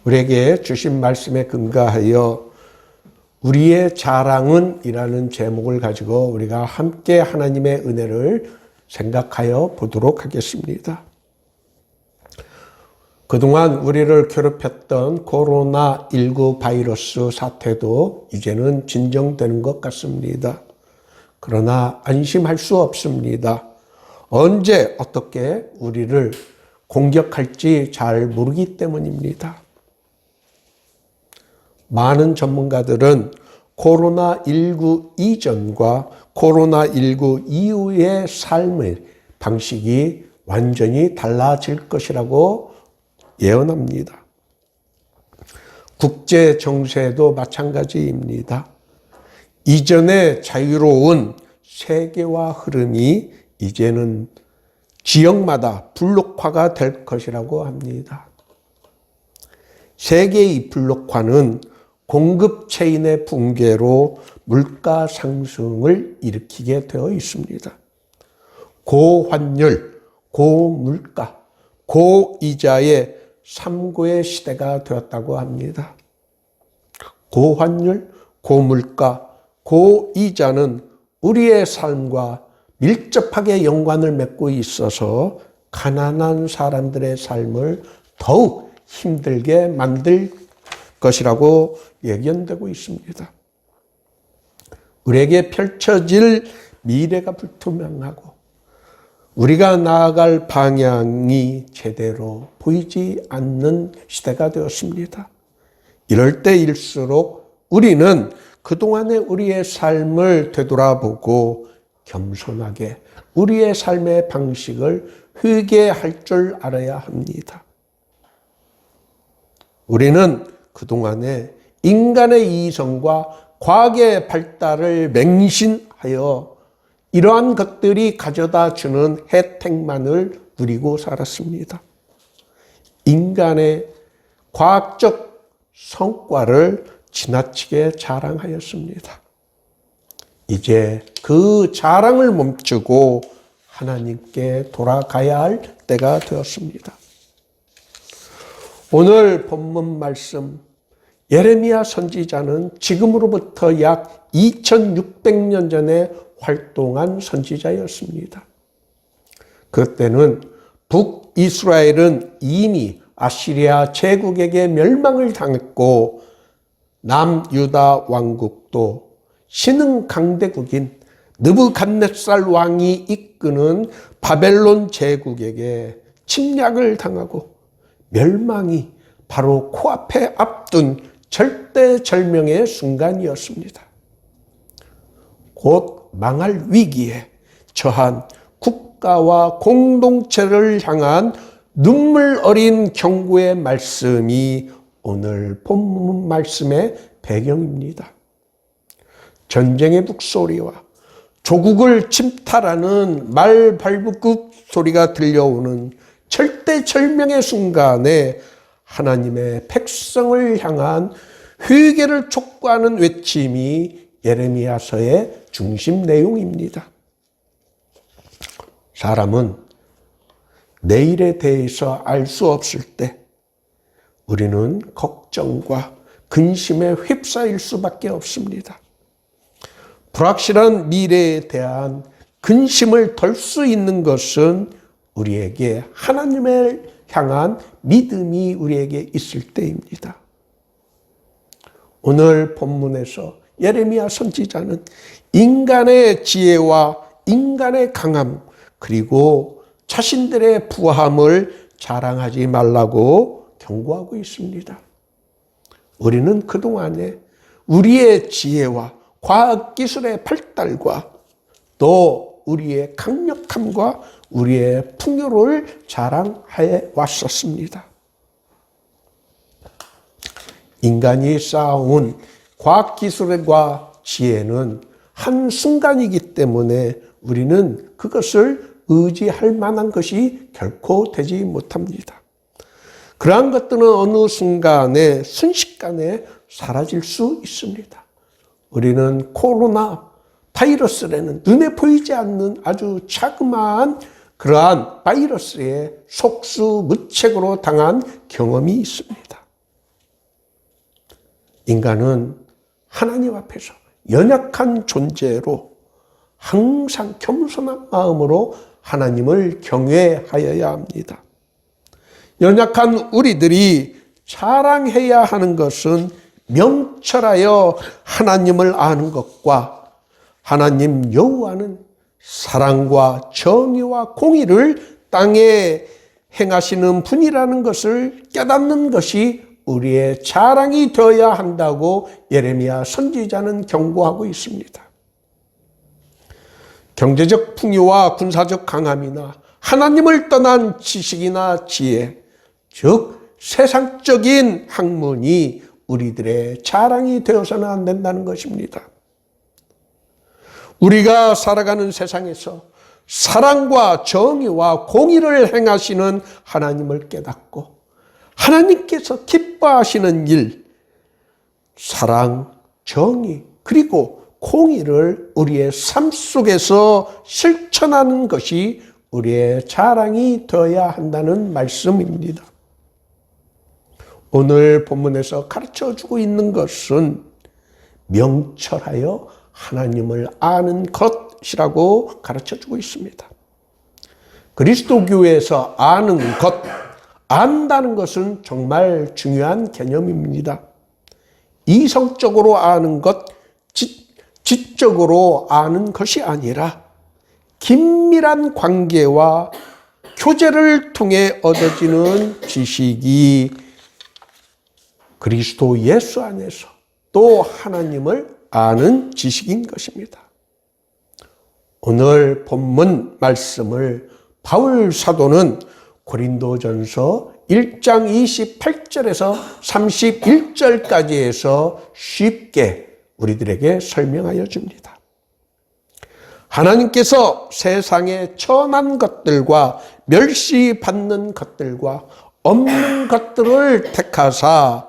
우리에게 주신 말씀에 근거하여 우리의 자랑은 이라는 제목을 가지고 우리가 함께 하나님의 은혜를 생각하여 보도록 하겠습니다. 그동안 우리를 괴롭혔던 코로나19 바이러스 사태도 이제는 진정되는 것 같습니다. 그러나 안심할 수 없습니다. 언제 어떻게 우리를 공격할지 잘 모르기 때문입니다. 많은 전문가들은 코로나19 이전과 코로나19 이후의 삶의 방식이 완전히 달라질 것이라고 예언합니다. 국제 정세도 마찬가지입니다. 이전의 자유로운 세계화 흐름이 이제는 지역마다 블록화가 될 것이라고 합니다. 세계의 블록화는 공급 체인의 붕괴로 물가 상승을 일으키게 되어 있습니다. 고환율, 고물가, 고이자의 3고의 시대가 되었다고 합니다. 고환율, 고물가, 고이자는 우리의 삶과 밀접하게 연관을 맺고 있어서 가난한 사람들의 삶을 더욱 힘들게 만들 것이라고 예견되고 있습니다. 우리에게 펼쳐질 미래가 불투명하고 우리가 나아갈 방향이 제대로 보이지 않는 시대가 되었습니다. 이럴 때일수록 우리는 그동안의 우리의 삶을 되돌아보고 겸손하게 우리의 삶의 방식을 회개할 줄 알아야 합니다. 우리는 그동안에 인간의 이성과 과학의 발달을 맹신하여 이러한 것들이 가져다 주는 혜택만을 누리고 살았습니다. 인간의 과학적 성과를 지나치게 자랑하였습니다. 이제 그 자랑을 멈추고 하나님께 돌아가야 할 때가 되었습니다. 오늘 본문 말씀 예레미야 선지자는 지금으로부터 약 2600년 전에 활동한 선지자였습니다. 그때는 북이스라엘은 이미 아시리아 제국에게 멸망을 당했고 남유다 왕국도 신흥 강대국인 느부갓네살 왕이 이끄는 바벨론 제국에게 침략을 당하고 멸망이 바로 코앞에 앞둔 절대절명의 순간이었습니다. 곧 망할 위기에 처한 국가와 공동체를 향한 눈물 어린 경고의 말씀이 오늘 본문 말씀의 배경입니다. 전쟁의 북소리와 조국을 침탈하는 말발굽 소리가 들려오는 절대절명의 순간에 하나님의 백성을 향한 회개를 촉구하는 외침이 예레미야서의 중심 내용입니다. 사람은 내일에 대해서 알 수 없을 때 우리는 걱정과 근심에 휩싸일 수밖에 없습니다. 불확실한 미래에 대한 근심을 덜 수 있는 것은 우리에게 하나님을 향한 믿음이 우리에게 있을 때입니다. 오늘 본문에서 예레미야 선지자는 인간의 지혜와 인간의 강함 그리고 자신들의 부함을 자랑하지 말라고 경고하고 있습니다. 우리는 그동안에 우리의 지혜와 과학기술의 발달과 또 우리의 강력함과 우리의 풍요를 자랑해 왔었습니다. 인간이 쌓아온 과학기술과 지혜는 한순간이기 때문에 우리는 그것을 의지할 만한 것이 결코 되지 못합니다. 그러한 것들은 어느 순간에 순식간에 사라질 수 있습니다. 우리는 코로나 바이러스라는 눈에 보이지 않는 아주 자그마한 그러한 바이러스에 속수무책으로 당한 경험이 있습니다. 인간은 하나님 앞에서 연약한 존재로 항상 겸손한 마음으로 하나님을 경외하여야 합니다. 연약한 우리들이 자랑해야 하는 것은 명철하여 하나님을 아는 것과 하나님 여호와는 사랑과 정의와 공의를 땅에 행하시는 분이라는 것을 깨닫는 것이 우리의 자랑이 되어야 한다고 예레미야 선지자는 경고하고 있습니다. 경제적 풍요와 군사적 강함이나 하나님을 떠난 지식이나 지혜, 즉 세상적인 학문이 우리들의 자랑이 되어서는 안 된다는 것입니다. 우리가 살아가는 세상에서 사랑과 정의와 공의를 행하시는 하나님을 깨닫고 하나님께서 기뻐하시는 일, 사랑, 정의, 그리고 공의를 우리의 삶 속에서 실천하는 것이 우리의 자랑이 되어야 한다는 말씀입니다. 오늘 본문에서 가르쳐주고 있는 것은 명철하여 하나님을 아는 것이라고 가르쳐주고 있습니다. 그리스도교에서 아는 것, 안다는 것은 정말 중요한 개념입니다. 이성적으로 아는 것, 지적으로 아는 것이 아니라 긴밀한 관계와 교제를 통해 얻어지는 지식이 그리스도 예수 안에서 또 하나님을 아는 지식인 것입니다. 오늘 본문 말씀을 바울 사도는 고린도전서 1장 28절에서 31절까지 해서 쉽게 우리들에게 설명하여 줍니다. 하나님께서 세상의 천한 것들과 멸시받는 것들과 없는 것들을 택하사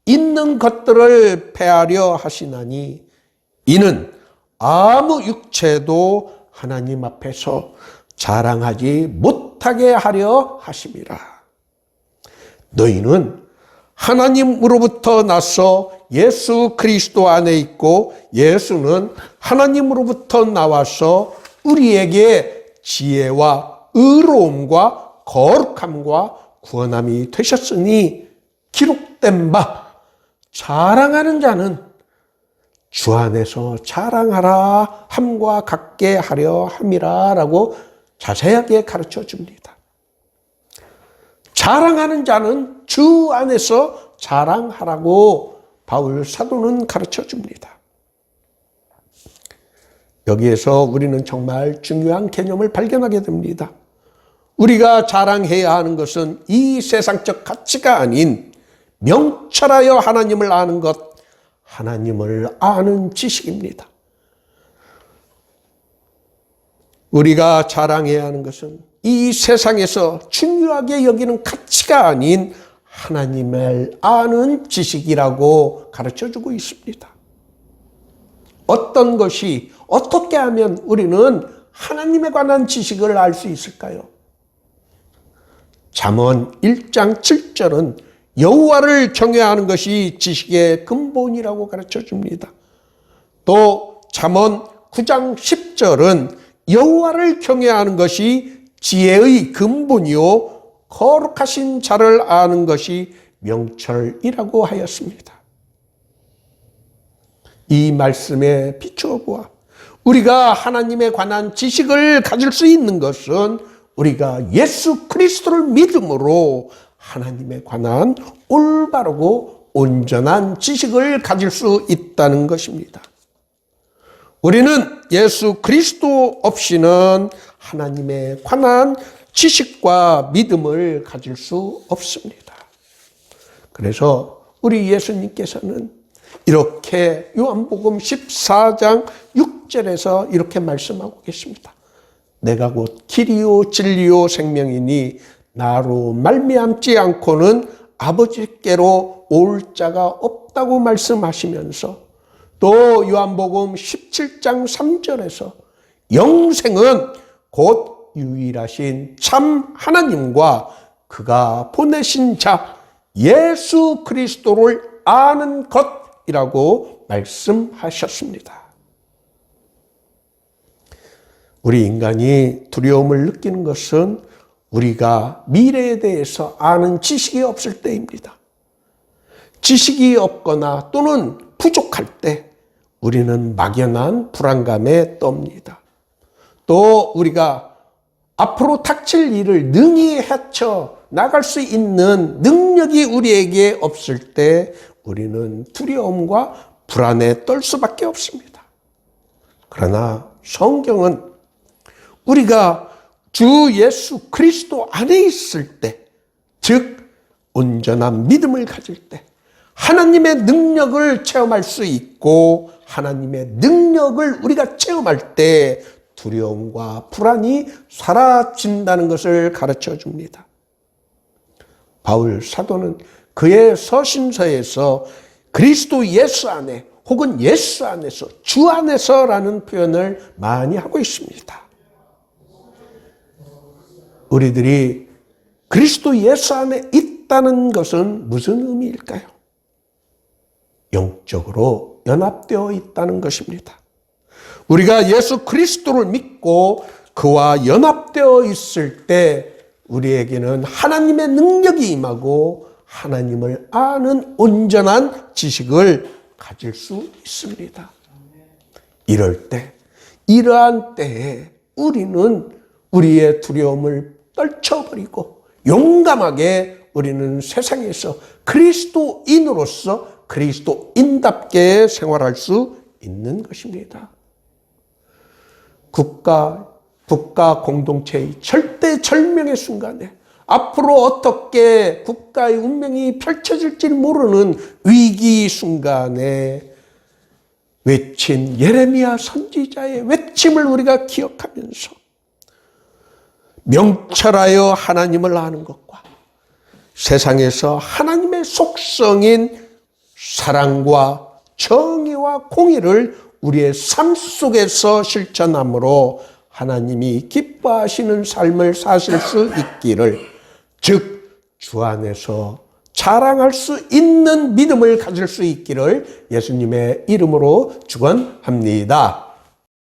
있는 것들을 폐하려 하시나니 이는 아무 육체도 하나님 앞에서 자랑하지 못하게 하려 하심이라. 너희는 하나님으로부터 나서 예수 그리스도 안에 있고 예수는 하나님으로부터 나와서 우리에게 지혜와 의로움과 거룩함과 구원함이 되셨으니 기록된 바 자랑하는 자는 주 안에서 자랑하라 함과 같게 하려 함이라 라고 자세하게 가르쳐 줍니다. 자랑하는 자는 주 안에서 자랑하라고 바울 사도는 가르쳐 줍니다. 여기에서 우리는 정말 중요한 개념을 발견하게 됩니다. 우리가 자랑해야 하는 것은 이 세상적 가치가 아닌 명철하여 하나님을 아는 것, 하나님을 아는 지식입니다. 우리가 자랑해야 하는 것은 이 세상에서 중요하게 여기는 가치가 아닌 하나님을 아는 지식이라고 가르쳐주고 있습니다. 어떤 것이 어떻게 하면 우리는 하나님에 관한 지식을 알 수 있을까요? 잠언 1장 7절은 여호와를 경외하는 것이 지식의 근본이라고 가르쳐줍니다. 또 잠언 9장 10절은 여호와를 경외하는 것이 지혜의 근본이요 거룩하신 자를 아는 것이 명철이라고 하였습니다. 이 말씀에 비추어 보아 우리가 하나님에 관한 지식을 가질 수 있는 것은 우리가 예수 그리스도를 믿음으로 하나님에 관한 올바르고 온전한 지식을 가질 수 있다는 것입니다. 우리는 예수 그리스도 없이는 하나님에 관한 지식과 믿음을 가질 수 없습니다. 그래서 우리 예수님께서는 이렇게 요한복음 14장 6절에서 이렇게 말씀하고 계십니다. 내가 곧 길이요 진리요 생명이니 나로 말미암지 않고는 아버지께로 올 자가 없다고 말씀하시면서 또 요한복음 17장 3절에서 영생은 곧 유일하신 참 하나님과 그가 보내신 자 예수 그리스도를 아는 것이라고 말씀하셨습니다. 우리 인간이 두려움을 느끼는 것은 우리가 미래에 대해서 아는 지식이 없을 때입니다. 지식이 없거나 또는 부족할 때 우리는 막연한 불안감에 떱니다. 또 우리가 앞으로 닥칠 일을 능히 헤쳐 나갈 수 있는 능력이 우리에게 없을 때 우리는 두려움과 불안에 떨 수밖에 없습니다. 그러나 성경은 우리가 주 예수 그리스도 안에 있을 때, 즉 온전한 믿음을 가질 때 하나님의 능력을 체험할 수 있고 하나님의 능력을 우리가 체험할 때 두려움과 불안이 사라진다는 것을 가르쳐 줍니다. 바울 사도는 그의 서신서에서 그리스도 예수 안에 혹은 예수 안에서 주 안에서라는 표현을 많이 하고 있습니다. 우리들이 그리스도 예수 안에 있다는 것은 무슨 의미일까요? 영적으로 연합되어 있다는 것입니다. 우리가 예수 그리스도를 믿고 그와 연합되어 있을 때 우리에게는 하나님의 능력이 임하고 하나님을 아는 온전한 지식을 가질 수 있습니다. 이럴 때, 이러한 때에 우리는 우리의 두려움을 떨쳐버리고 용감하게 우리는 세상에서 그리스도인으로서 그리스도인답게 생활할 수 있는 것입니다. 국가 공동체의 절대절명의 순간에 앞으로 어떻게 국가의 운명이 펼쳐질지 모르는 위기 순간에 외친 예레미야 선지자의 외침을 우리가 기억하면서 명철하여 하나님을 아는 것과 세상에서 하나님의 속성인 사랑과 정의와 공의를 우리의 삶 속에서 실천함으로 하나님이 기뻐하시는 삶을 사실 수 있기를, 즉 주 안에서 자랑할 수 있는 믿음을 가질 수 있기를 예수님의 이름으로 축원합니다.